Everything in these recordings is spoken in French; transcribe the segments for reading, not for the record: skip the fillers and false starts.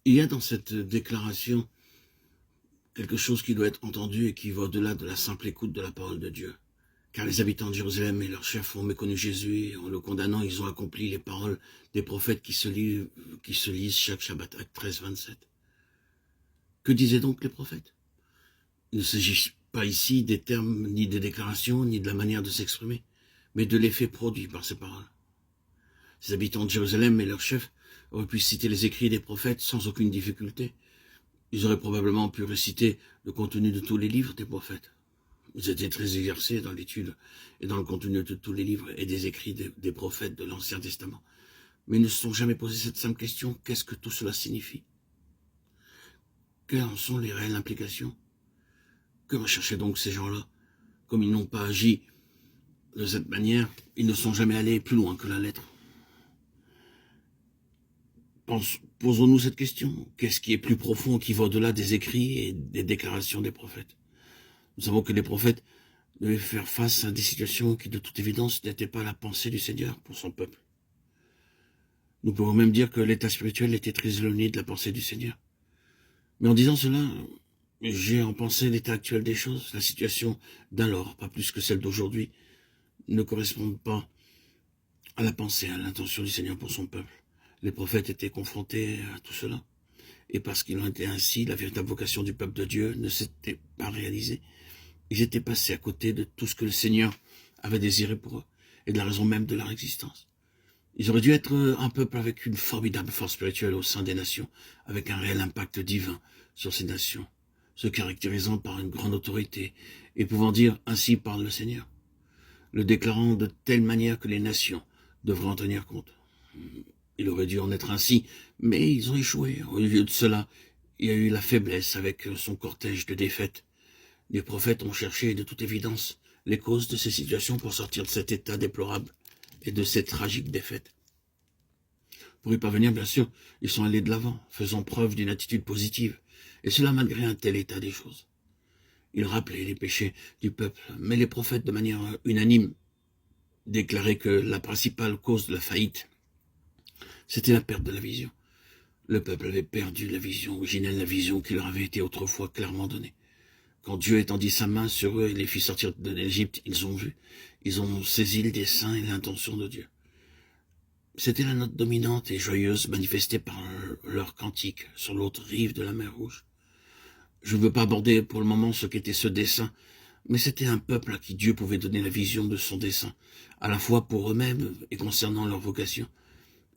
Il y a dans cette déclaration quelque chose qui doit être entendu et qui va au-delà de la simple écoute de la parole de Dieu. Car les habitants de Jérusalem et leurs chefs ont méconnu Jésus et en le condamnant, ils ont accompli les paroles des prophètes qui se lisent chaque Shabbat, Acte 13, 27. Que disaient donc les prophètes? Il ne s'agit pas ici des termes, ni des déclarations, ni de la manière de s'exprimer, mais de l'effet produit par ces paroles. Les habitants de Jérusalem et leurs chefs auraient pu citer les écrits des prophètes sans aucune difficulté. Ils auraient probablement pu réciter le contenu de tous les livres des prophètes. Ils étaient très exercés dans l'étude et dans le contenu de tous les livres et des écrits des prophètes de l'Ancien Testament. Mais ils ne se sont jamais posé cette simple question: qu'est-ce que tout cela signifie? Quelles en sont les réelles implications? Que recherchaient donc ces gens-là? Comme ils n'ont pas agi de cette manière, ils ne sont jamais allés plus loin que la lettre. Posons-nous cette question. Qu'est-ce qui est plus profond, qui va au-delà des écrits et des déclarations des prophètes? Nous savons que les prophètes devaient faire face à des situations qui, de toute évidence, n'étaient pas la pensée du Seigneur pour son peuple. Nous pouvons même dire que l'état spirituel était très éloigné de la pensée du Seigneur. Mais en disant cela, j'ai en pensée l'état actuel des choses. La situation d'alors, pas plus que celle d'aujourd'hui, ne correspond pas à la pensée, à l'intention du Seigneur pour son peuple. Les prophètes étaient confrontés à tout cela. Et parce qu'ils ont été ainsi, la véritable vocation du peuple de Dieu ne s'était pas réalisée. Ils étaient passés à côté de tout ce que le Seigneur avait désiré pour eux, et de la raison même de leur existence. Ils auraient dû être un peuple avec une formidable force spirituelle au sein des nations, avec un réel impact divin sur ces nations, se caractérisant par une grande autorité, et pouvant dire « ainsi parle le Seigneur », le déclarant de telle manière que les nations devraient en tenir compte. Il aurait dû en être ainsi, mais ils ont échoué. Au lieu de cela, il y a eu la faiblesse avec son cortège de défaites. Les prophètes ont cherché, de toute évidence, les causes de ces situations pour sortir de cet état déplorable et de cette tragique défaite. Pour y parvenir, bien sûr, ils sont allés de l'avant, faisant preuve d'une attitude positive, et cela malgré un tel état des choses. Ils rappelaient les péchés du peuple, mais les prophètes, de manière unanime, déclaraient que la principale cause de la faillite, c'était la perte de la vision. Le peuple avait perdu la vision originelle, la vision qui leur avait été autrefois clairement donnée. Quand Dieu étendit sa main sur eux et les fit sortir de l'Égypte, ils ont vu, ils ont saisi le dessein et l'intention de Dieu. C'était la note dominante et joyeuse manifestée par leur cantique sur l'autre rive de la mer Rouge. Je ne veux pas aborder pour le moment ce qu'était ce dessein, mais c'était un peuple à qui Dieu pouvait donner la vision de son dessein, à la fois pour eux-mêmes et concernant leur vocation.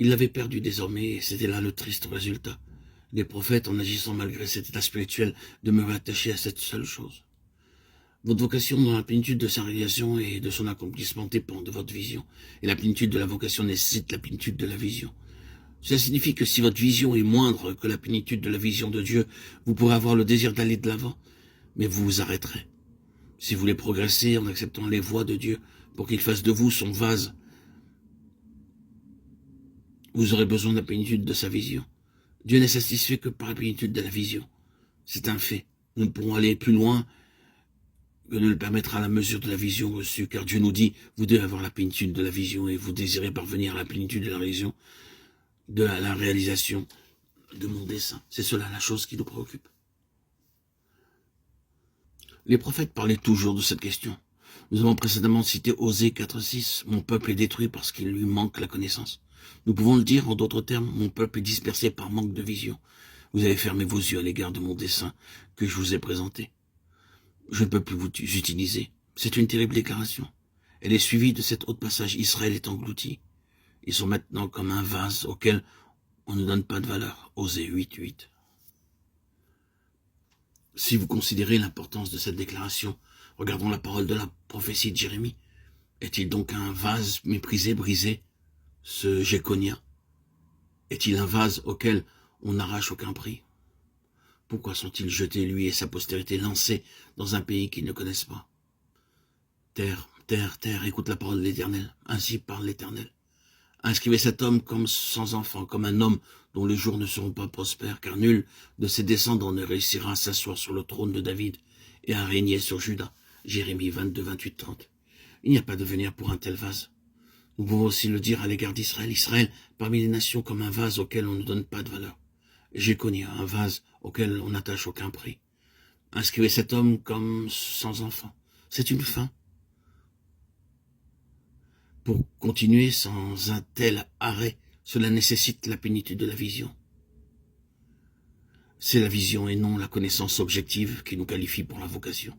Ils l'avaient perdu désormais, et c'était là le triste résultat. Les prophètes, en agissant malgré cet état spirituel, demeuraient attachés à cette seule chose. Votre vocation dans la plénitude de sa réalisation et de son accomplissement dépend de votre vision, et la plénitude de la vocation nécessite la plénitude de la vision. Cela signifie que si votre vision est moindre que la plénitude de la vision de Dieu, vous pourrez avoir le désir d'aller de l'avant, mais vous vous arrêterez. Si vous voulez progresser en acceptant les voies de Dieu pour qu'il fasse de vous son vase, vous aurez besoin de la plénitude de sa vision. Dieu n'est satisfait que par la plénitude de la vision. C'est un fait. Nous ne pourrons aller plus loin que ne le permettra la mesure de la vision reçue, car Dieu nous dit, vous devez avoir la plénitude de la vision et vous désirez parvenir à la plénitude de la vision, de la réalisation de mon dessein. C'est cela la chose qui nous préoccupe. Les prophètes parlaient toujours de cette question. Nous avons précédemment cité Osée 4.6, mon peuple est détruit parce qu'il lui manque la connaissance. Nous pouvons le dire en d'autres termes, mon peuple est dispersé par manque de vision. Vous avez fermé vos yeux à l'égard de mon dessein que je vous ai présenté. Je ne peux plus vous utiliser. C'est une terrible déclaration. Elle est suivie de cet autre passage, Israël est englouti. Ils sont maintenant comme un vase auquel on ne donne pas de valeur. Osée 8.8. Si vous considérez l'importance de cette déclaration, regardons la parole de la prophétie de Jérémie. Est-il donc un vase méprisé, brisé, ce Jéconia? Est-il un vase auquel on n'arrache aucun prix? Pourquoi sont-ils jetés, lui et sa postérité, lancés dans un pays qu'ils ne connaissent pas? Terre, terre, terre, écoute la parole de l'Éternel. Ainsi parle l'Éternel. Inscrivez cet homme comme sans enfant, comme un homme dont les jours ne seront pas prospères, car nul de ses descendants ne réussira à s'asseoir sur le trône de David et à régner sur Juda. Jérémie 22, 28, 30. Il n'y a pas d'avenir pour un tel vase. Nous pouvons aussi le dire à l'égard d'Israël. Israël, parmi les nations, comme un vase auquel on ne donne pas de valeur. Jéconia, un vase auquel on n'attache aucun prix. Inscrivez cet homme comme sans enfant. C'est une fin. Pour continuer sans un tel arrêt, cela nécessite la plénitude de la vision. C'est la vision et non la connaissance objective qui nous qualifie pour la vocation.